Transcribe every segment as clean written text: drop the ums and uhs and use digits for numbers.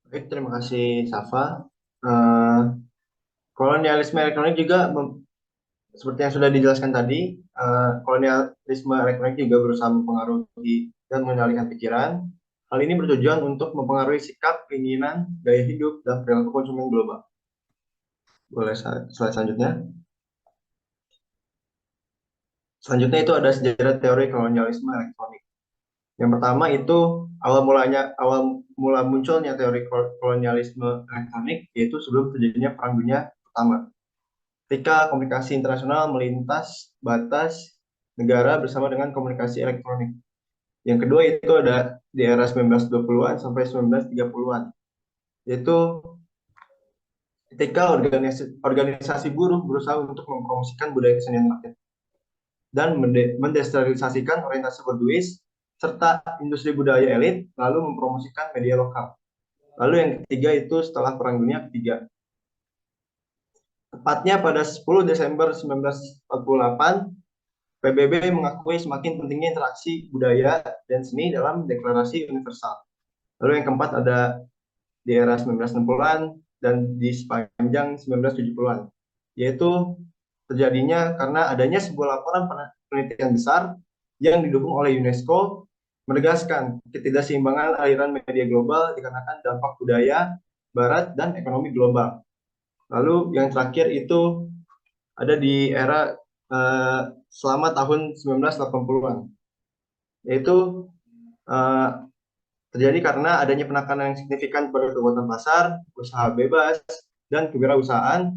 Oke, terima kasih Safa. Eh, Kolonialisme elektronik juga seperti yang sudah dijelaskan tadi, kolonialisme elektronik juga berusaha mempengaruhi dan mengendalikan pikiran. Hal ini bertujuan untuk mempengaruhi sikap, keinginan, gaya hidup, dan perilaku konsumen global. Boleh slide selanjutnya. Selanjutnya itu ada sejarah teori kolonialisme elektronik. Yang pertama itu awal mula munculnya teori kolonialisme elektronik yaitu sebelum terjadinya Perang Dunia Pertama. Ketika komunikasi internasional melintas batas negara bersama dengan komunikasi elektronik. Yang kedua itu ada di era 1920-an sampai 1930-an, yaitu ketika organisasi buruh berusaha untuk mempromosikan budaya kesenian rakyat dan mendesentralisasikan orientasi berduis serta industri budaya elit, lalu mempromosikan media lokal. Lalu yang ketiga itu setelah Perang Dunia Ketiga. Tepatnya pada 10 Desember 1948, PBB mengakui semakin pentingnya interaksi budaya dan seni dalam deklarasi universal. Lalu yang keempat ada di era 1960-an dan di sepanjang 1970-an, yaitu terjadinya karena adanya sebuah laporan penelitian besar yang didukung oleh UNESCO menegaskan ketidakseimbangan aliran media global dikarenakan dampak budaya barat dan ekonomi global. Lalu yang terakhir itu ada di era selama tahun 1980-an, yaitu eh, terjadi karena adanya penekanan yang signifikan pada kekuatan pasar, usaha bebas, dan kewirausahaan,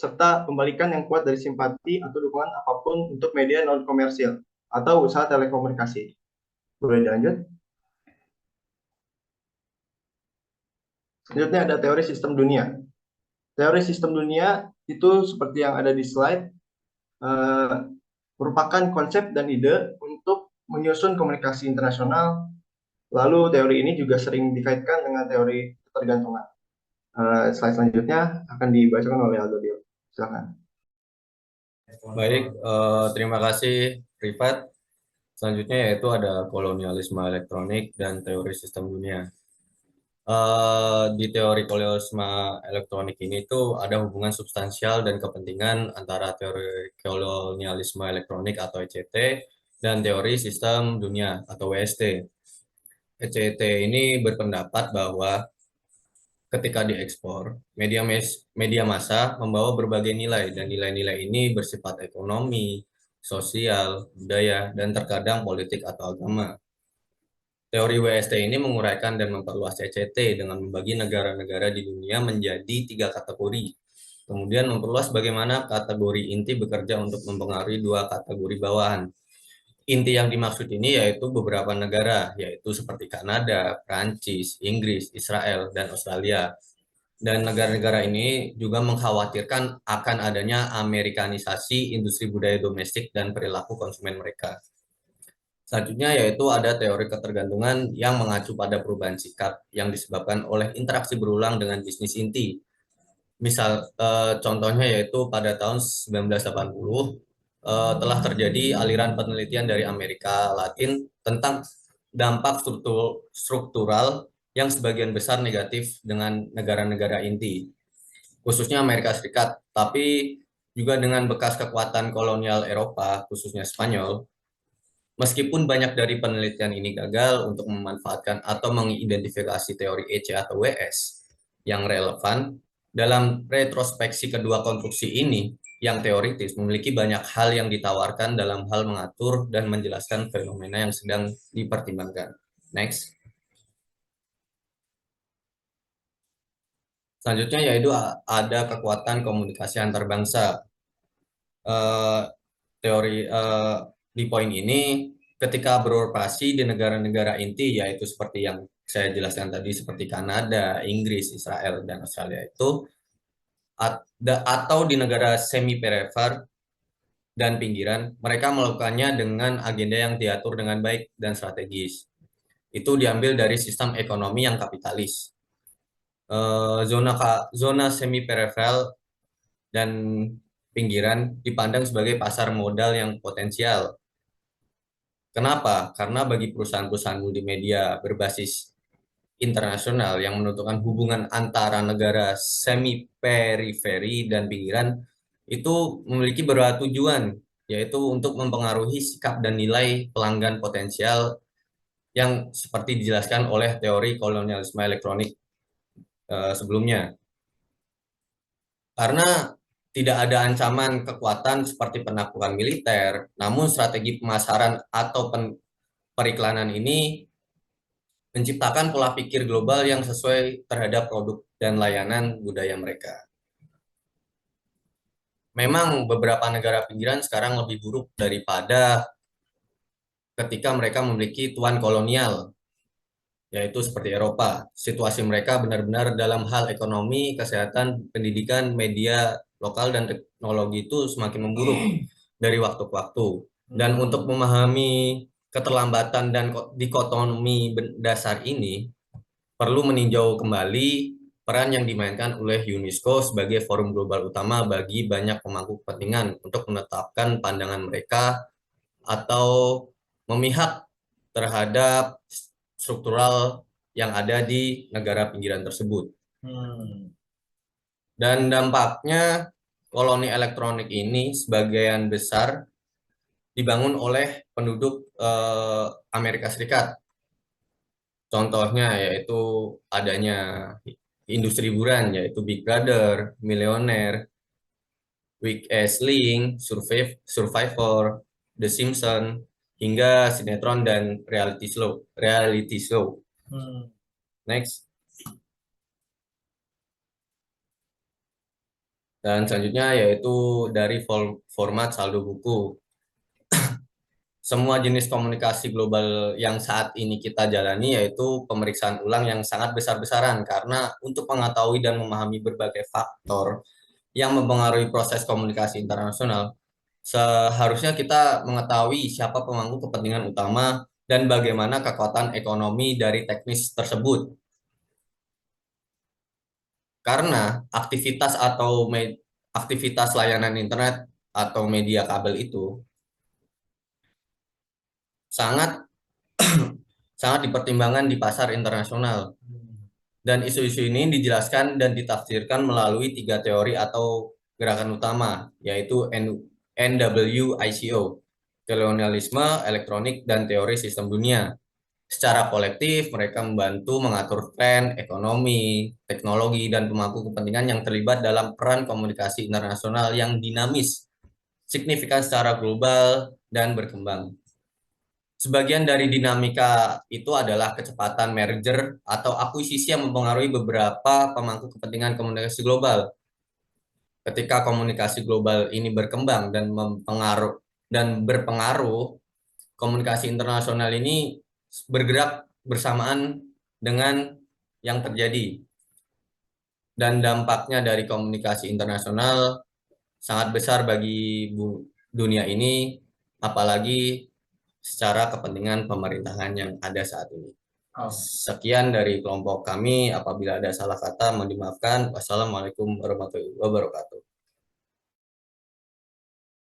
serta pembalikan yang kuat dari simpati atau dukungan apapun untuk media non-komersil atau usaha telekomunikasi. Boleh dilanjut? Selanjutnya ada teori sistem dunia. Teori sistem dunia itu seperti yang ada di slide, eh, merupakan konsep dan ide untuk menyusun komunikasi internasional. Lalu teori ini juga sering dikaitkan dengan teori ketergantungan. Slide selanjutnya akan dibacakan oleh Aldo Dio. Silakan. Baik, terima kasih Rifat. Selanjutnya yaitu ada kolonialisme elektronik dan teori sistem dunia. Di teori kolonialisme elektronik ini tuh ada hubungan substansial dan kepentingan antara teori kolonialisme elektronik atau ECT dan teori sistem dunia atau WST. ECT ini berpendapat bahwa ketika diekspor, media massa membawa berbagai nilai dan nilai-nilai ini bersifat ekonomi, sosial, budaya, dan terkadang politik atau agama. Teori WST ini menguraikan dan memperluas ECT dengan membagi negara-negara di dunia menjadi tiga kategori. Kemudian memperluas bagaimana kategori inti bekerja untuk mempengaruhi dua kategori bawahan. Inti yang dimaksud ini yaitu beberapa negara, yaitu seperti Kanada, Prancis, Inggris, Israel, dan Australia. Dan negara-negara ini juga mengkhawatirkan akan adanya Amerikanisasi industri budaya domestik dan perilaku konsumen mereka. Selanjutnya yaitu ada teori ketergantungan yang mengacu pada perubahan sikap yang disebabkan oleh interaksi berulang dengan bisnis inti. Misal contohnya yaitu pada tahun 1980 telah terjadi aliran penelitian dari Amerika Latin tentang dampak struktural yang sebagian besar negatif dengan negara-negara inti, khususnya Amerika Serikat, tapi juga dengan bekas kekuatan kolonial Eropa, khususnya Spanyol. Meskipun banyak dari penelitian ini gagal untuk memanfaatkan atau mengidentifikasi teori EC atau WS yang relevan, dalam retrospeksi kedua konstruksi ini yang teoritis memiliki banyak hal yang ditawarkan dalam hal mengatur dan menjelaskan fenomena yang sedang dipertimbangkan. Next. Selanjutnya yaitu ada kekuatan komunikasi antar bangsa. Eh, teori di poin ini ketika beroperasi di negara-negara inti yaitu seperti yang saya jelaskan tadi seperti Kanada, Inggris, Israel dan Australia itu atau di negara semi perifer dan pinggiran, mereka melakukannya dengan agenda yang diatur dengan baik dan strategis. Itu diambil dari sistem ekonomi yang kapitalis. Zona semi periferal dan pinggiran dipandang sebagai pasar modal yang potensial. Kenapa? Karena bagi perusahaan-perusahaan multimedia berbasis internasional yang menentukan hubungan antara negara semi periferi dan pinggiran itu memiliki beberapa tujuan, yaitu untuk mempengaruhi sikap dan nilai pelanggan potensial yang seperti dijelaskan oleh teori kolonialisme elektronik sebelumnya. Karena tidak ada ancaman kekuatan seperti penaklukan militer, namun strategi pemasaran atau periklanan ini menciptakan pola pikir global yang sesuai terhadap produk dan layanan budaya mereka. Memang beberapa negara pinggiran sekarang lebih buruk daripada ketika mereka memiliki tuan kolonial, yaitu seperti Eropa. Situasi mereka benar-benar dalam hal ekonomi, kesehatan, pendidikan, media lokal, dan teknologi itu semakin memburuk dari waktu ke waktu. Dan untuk memahami keterlambatan dan dikotomi dasar ini, perlu meninjau kembali peran yang dimainkan oleh UNESCO sebagai forum global utama bagi banyak pemangku kepentingan untuk menetapkan pandangan mereka atau memihak terhadap struktural yang ada di negara pinggiran tersebut. Dan dampaknya koloni elektronik ini sebagian besar dibangun oleh penduduk Amerika Serikat. Contohnya yaitu adanya industri hiburan yaitu Big Brother, Millionaire, Weakest Link, Survivor, The Simpsons, hingga sinetron dan reality show. Reality show. Next. Dan selanjutnya yaitu dari format saldo buku. Semua jenis komunikasi global yang saat ini kita jalani yaitu pemeriksaan ulang yang sangat besar-besaran karena untuk mengetahui dan memahami berbagai faktor yang mempengaruhi proses komunikasi internasional, seharusnya kita mengetahui siapa pemangku kepentingan utama dan bagaimana kekuatan ekonomi dari teknis tersebut. Karena aktivitas layanan internet atau media kabel itu sangat sangat dipertimbangkan di pasar internasional. Dan isu-isu ini dijelaskan dan ditafsirkan melalui 3 teori atau gerakan utama, yaitu NWICO, kolonialisme, elektronik, dan teori sistem dunia. Secara kolektif, mereka membantu mengatur tren, ekonomi, teknologi, dan pemangku kepentingan yang terlibat dalam peran komunikasi internasional yang dinamis, signifikan secara global, dan berkembang. Sebagian dari dinamika itu adalah kecepatan merger atau akuisisi yang mempengaruhi beberapa pemangku kepentingan komunikasi global. Ketika komunikasi global ini berkembang dan berpengaruh, komunikasi internasional ini bergerak bersamaan dengan yang terjadi. Dan dampaknya dari komunikasi internasional sangat besar bagi dunia ini, apalagi secara kepentingan pemerintahan yang ada saat ini. Sekian dari kelompok kami. Apabila ada salah kata, mohon dimaafkan. Wassalamualaikum warahmatullahi wabarakatuh.